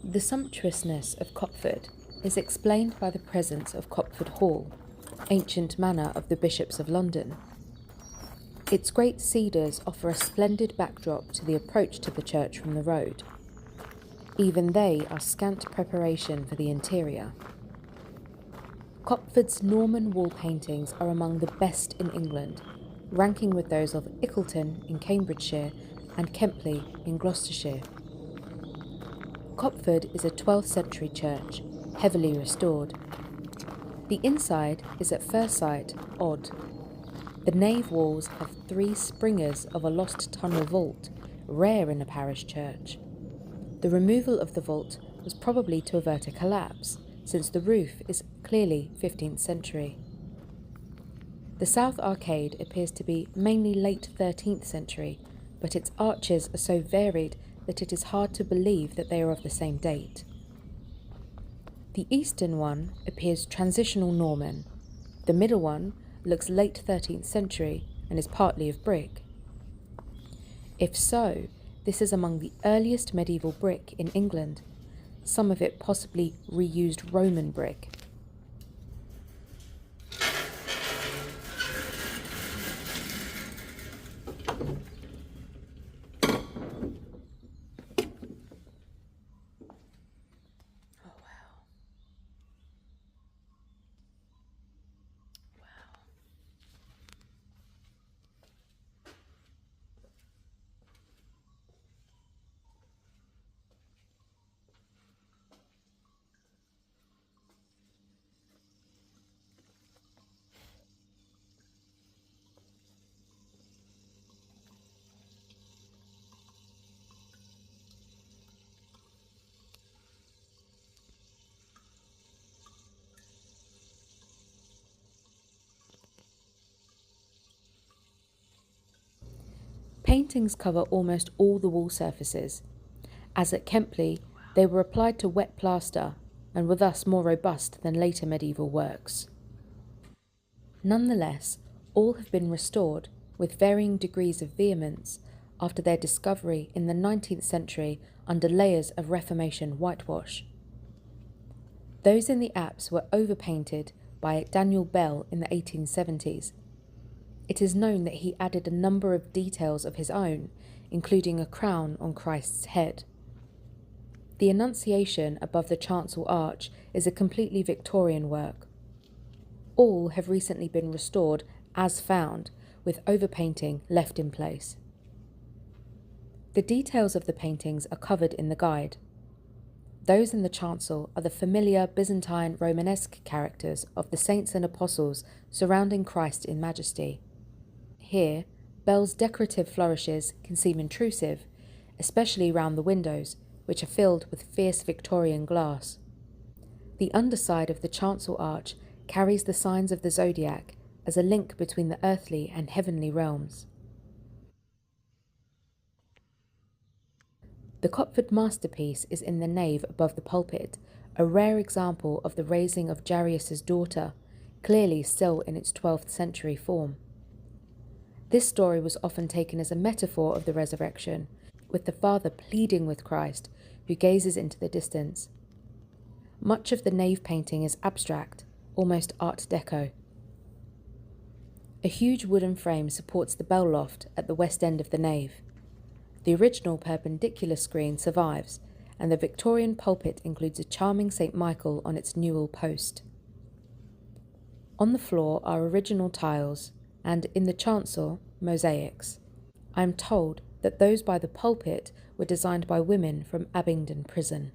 The sumptuousness of Copford is explained by the presence of Copford Hall, ancient manor of the Bishops of London. Its great cedars offer a splendid backdrop to the approach to the church from the road. Even they are scant preparation for the interior. Copford's Norman wall paintings are among the best in England, ranking with those of Ickleton in Cambridgeshire and Kempley in Gloucestershire. Copford is a 12th century church, heavily restored. The inside is at first sight odd. The nave walls have 3 springers of a lost tunnel vault, rare in a parish church. The removal of the vault was probably to avert a collapse, since the roof is clearly 15th century. The south arcade appears to be mainly late 13th century, but its arches are so varied that it is hard to believe that they are of the same date. The eastern one appears transitional Norman. The middle one looks late 13th century and is partly of brick. If so, this is among the earliest medieval brick in England, some of it possibly reused Roman brick. Paintings cover almost all the wall surfaces. As at Kempley, they were applied to wet plaster and were thus more robust than later medieval works. Nonetheless, all have been restored with varying degrees of vehemence after their discovery in the 19th century under layers of Reformation whitewash. Those in the apse were overpainted by Daniel Bell in the 1870s. It is known that he added a number of details of his own, including a crown on Christ's head. The Annunciation above the chancel arch is a completely Victorian work. All have recently been restored as found, with overpainting left in place. The details of the paintings are covered in the guide. Those in the chancel are the familiar Byzantine Romanesque characters of the saints and apostles surrounding Christ in majesty. Here, Bell's decorative flourishes can seem intrusive, especially round the windows, which are filled with fierce Victorian glass. The underside of the chancel arch carries the signs of the zodiac as a link between the earthly and heavenly realms. The Copford masterpiece is in the nave above the pulpit, a rare example of the raising of Jairus' daughter, clearly still in its 12th century form. This story was often taken as a metaphor of the resurrection, with the Father pleading with Christ, who gazes into the distance. Much of the nave painting is abstract, almost Art Deco. A huge wooden frame supports the bell loft at the west end of the nave. The original perpendicular screen survives, and the Victorian pulpit includes a charming St. Michael on its newel post. On the floor are original tiles, and in the chancel, mosaics. I am told that those by the pulpit were designed by women from Abingdon Prison.